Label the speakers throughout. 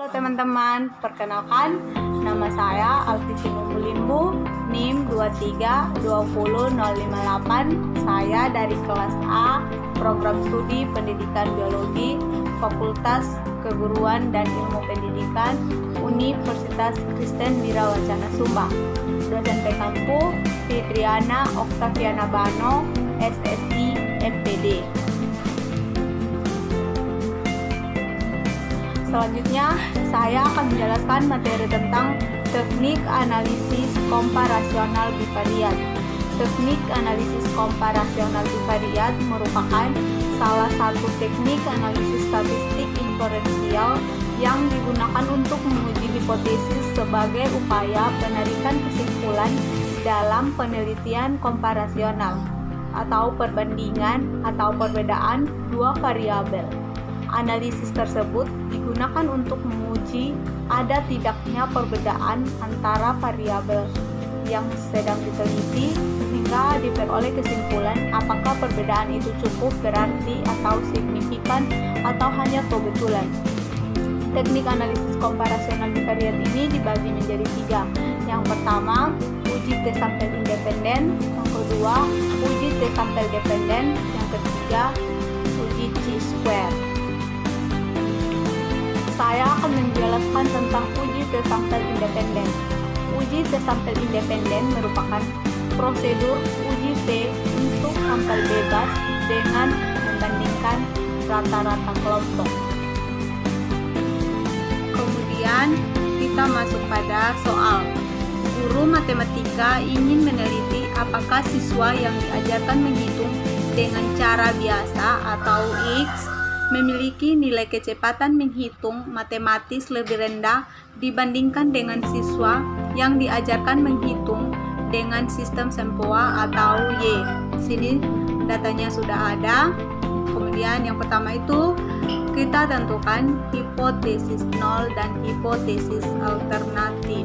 Speaker 1: Halo teman-teman, perkenalkan nama saya Alfisi Mulimbu, NIM 2320058. Saya dari kelas A, Program Studi Pendidikan Biologi, Fakultas Keguruan dan Ilmu Pendidikan, Universitas Kristen Wirawacana Sumba. Dosen PKMPU Fitriana Oktaviana Bano, SSI MPD. Selanjutnya, saya akan menjelaskan materi tentang teknik analisis komparasional bivariat. Teknik analisis komparasional bivariat merupakan salah satu teknik analisis statistik inferensial yang digunakan untuk menguji hipotesis sebagai upaya penarikan kesimpulan dalam penelitian komparasional atau perbandingan atau perbedaan dua variabel. Analisis tersebut digunakan untuk menguji ada tidaknya perbedaan antara variabel yang sedang diteliti sehingga diperoleh kesimpulan apakah perbedaan itu cukup berarti atau signifikan atau hanya kebetulan. Teknik analisis komparasional bivariat ini dibagi menjadi 3. Yang pertama, uji T sampel independen. Yang kedua, uji T sampel dependen. Yang ketiga, uji chi-square. Saya akan menjelaskan tentang uji T sampel independen. Uji T sampel independen merupakan prosedur uji T untuk sampel bebas dengan membandingkan rata-rata kelompok. Kemudian kita masuk pada soal. Guru matematika ingin meneliti apakah siswa yang diajarkan menghitung dengan cara biasa atau X memiliki nilai kecepatan menghitung matematis lebih rendah dibandingkan dengan siswa yang diajarkan menghitung dengan sistem sempoa atau Y. Sini datanya sudah ada. Kemudian yang pertama itu kita tentukan hipotesis 0 dan hipotesis alternatif.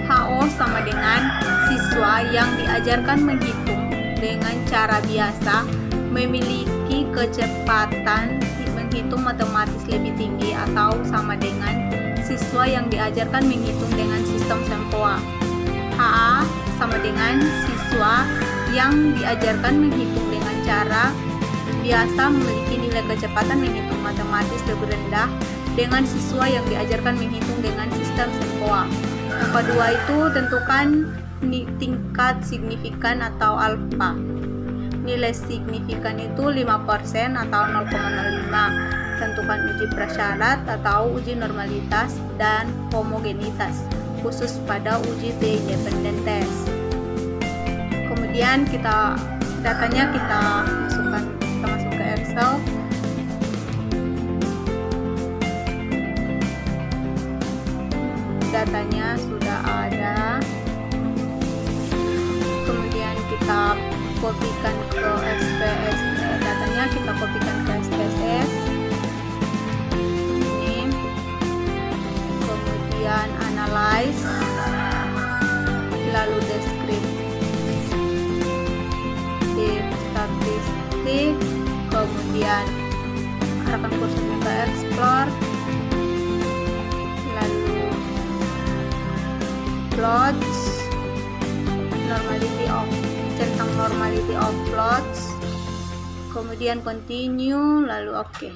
Speaker 1: HO sama dengan siswa yang diajarkan menghitung dengan cara biasa memiliki kecepatan menghitung matematis lebih tinggi atau sama dengan siswa yang diajarkan menghitung dengan sistem sempoa. HA sama dengan siswa yang diajarkan menghitung dengan cara biasa memiliki nilai kecepatan menghitung matematis lebih rendah dengan siswa yang diajarkan menghitung dengan sistem sempoa. Yang kedua itu tentukan tingkat signifikan atau alfa. Nilai signifikan itu 5% atau 0,05. Tentukan uji prasyarat atau uji normalitas dan homogenitas khusus pada uji T independent test. Kemudian datanya kita masuk ke Excel. Datanya sudah ada. Kemudian kita kopikan ke SPSS, datanya kita kopikan ke SPSS ini, kemudian analyze, lalu deskriptif statistik, kemudian arahkan kursornya ke explore, lalu plots, tentang normality of plots, kemudian continue, lalu oke.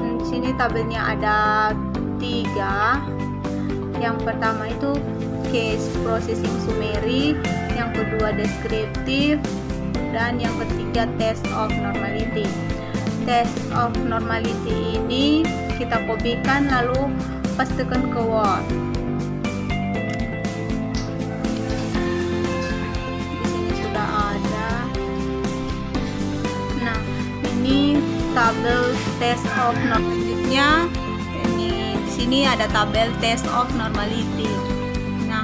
Speaker 1: Di sini tabelnya ada 3. Yang pertama itu case processing summary, yang kedua deskriptif, dan yang ketiga test of normality. Test of normality ini kita kopikan lalu pastikan ke Word. Di sini sudah ada. Nah, ini tabel test of normality-nya. Di sini ada tabel test of normality. Nah,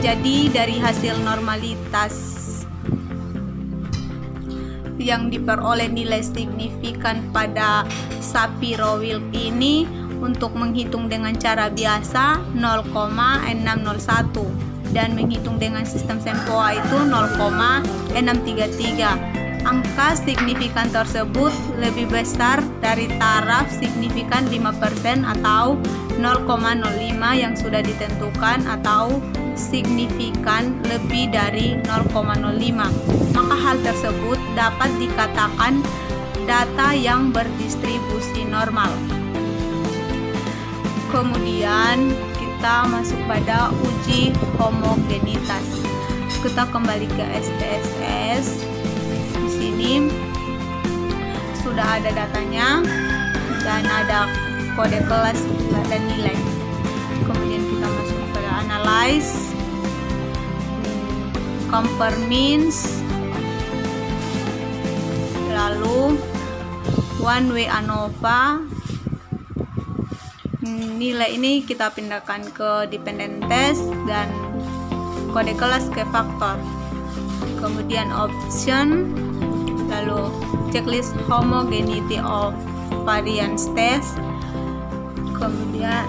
Speaker 1: jadi dari hasil normalitas yang diperoleh nilai signifikan pada Shapiro-Wilk ini Untuk menghitung dengan cara biasa 0,601 dan menghitung dengan sistem Sempoa itu 0,633. Angka signifikan tersebut lebih besar dari taraf signifikan 5% atau 0,05 yang sudah ditentukan atau signifikan lebih dari 0,05. Maka hal tersebut dapat dikatakan data yang berdistribusi normal. Kemudian kita masuk pada uji homogenitas. Kita kembali ke SPSS. Di sini sudah ada datanya dan ada kode kelas dan nilai. Kemudian kita masuk pada analyze, compare means, lalu one way ANOVA. Nilai ini kita pindahkan ke dependent test dan kode kelas ke faktor. Kemudian option, lalu checklist homogeneity of variance test, kemudian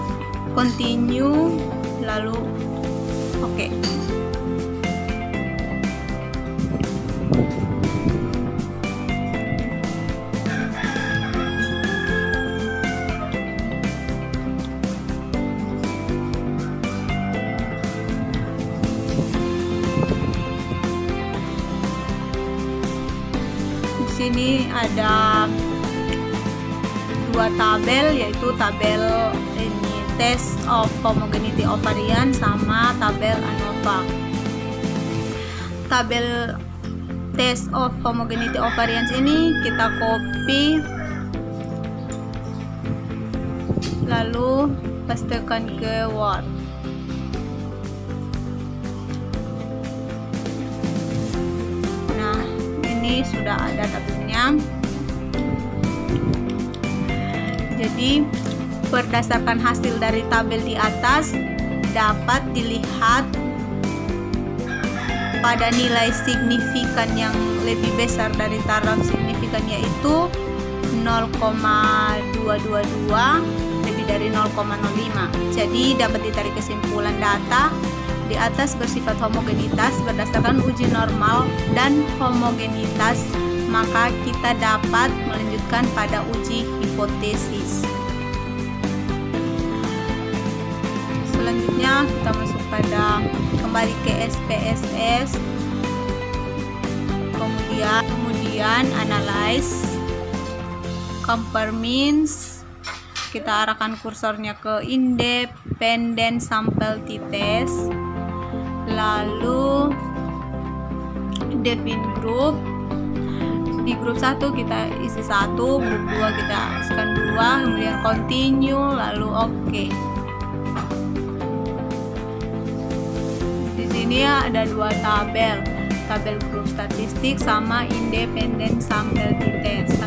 Speaker 1: continue, lalu oke. Sini ada dua tabel, yaitu tabel ini test of homogeneity of variance sama tabel ANOVA. Tabel test of homogeneity of variance ini kita copy lalu pastekan ke Word. Ini sudah ada tabelnya. Jadi berdasarkan hasil dari tabel di atas dapat dilihat pada nilai signifikan yang lebih besar dari taraf signifikan, yaitu 0,222 lebih dari 0,05. Jadi dapat ditarik kesimpulan data di atas bersifat homogenitas berdasarkan uji normal dan homogenitas, maka kita dapat melanjutkan pada uji hipotesis. Selanjutnya kita masuk pada kembali ke SPSS, kemudian analyze, compare means, kita arahkan kursornya ke independent sample t-test, lalu define group. Di grup 1 kita isi 1, grup 2 kita isikan 2, kemudian continue, lalu oke. Di sini ada dua tabel grup statistik sama independent sample test.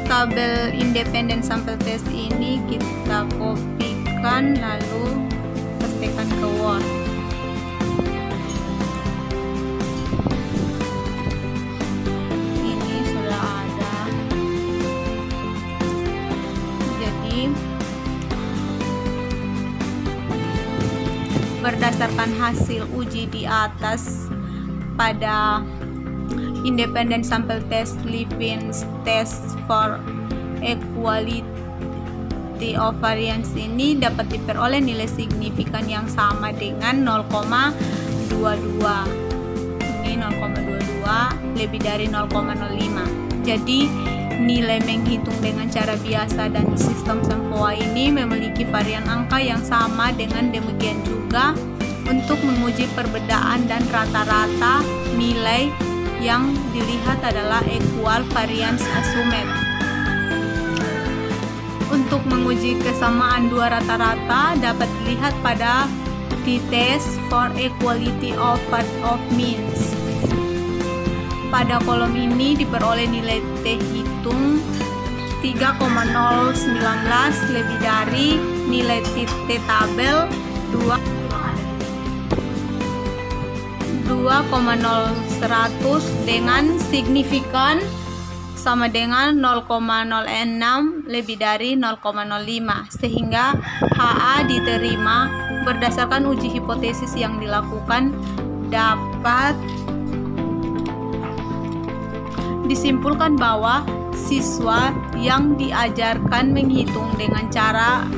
Speaker 1: Tabel independent sample test ini kita kopikan lalu pastekan ke Word. Ini sudah ada. Jadi berdasarkan hasil uji di atas pada independent sample test Levins test for equality of variance ini dapat diperoleh nilai signifikan yang sama dengan 0,22. Ini 0,22 lebih dari 0,05. Jadi nilai menghitung dengan cara biasa dan sistem Sempoa ini memiliki varian angka yang sama. Dengan demikian juga untuk menguji perbedaan dan rata-rata, nilai yang dilihat adalah equal variance assumed. Untuk menguji kesamaan dua rata-rata dapat dilihat pada t-test for equality of means. Pada kolom ini diperoleh nilai t hitung 3,019 lebih dari nilai t tabel 2,0100 dengan signifikan sama dengan 0,06 lebih dari 0,05, sehingga HA diterima berdasarkan uji hipotesis yang dilakukan. Dapat disimpulkan bahwa siswa yang diajarkan menghitung dengan cara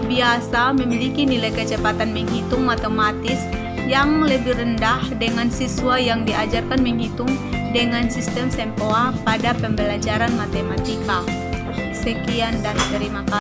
Speaker 1: biasa memiliki nilai kecepatan menghitung matematis yang lebih rendah dengan siswa yang diajarkan menghitung dengan sistem Sempoa pada pembelajaran matematika. Sekian dan terima kasih.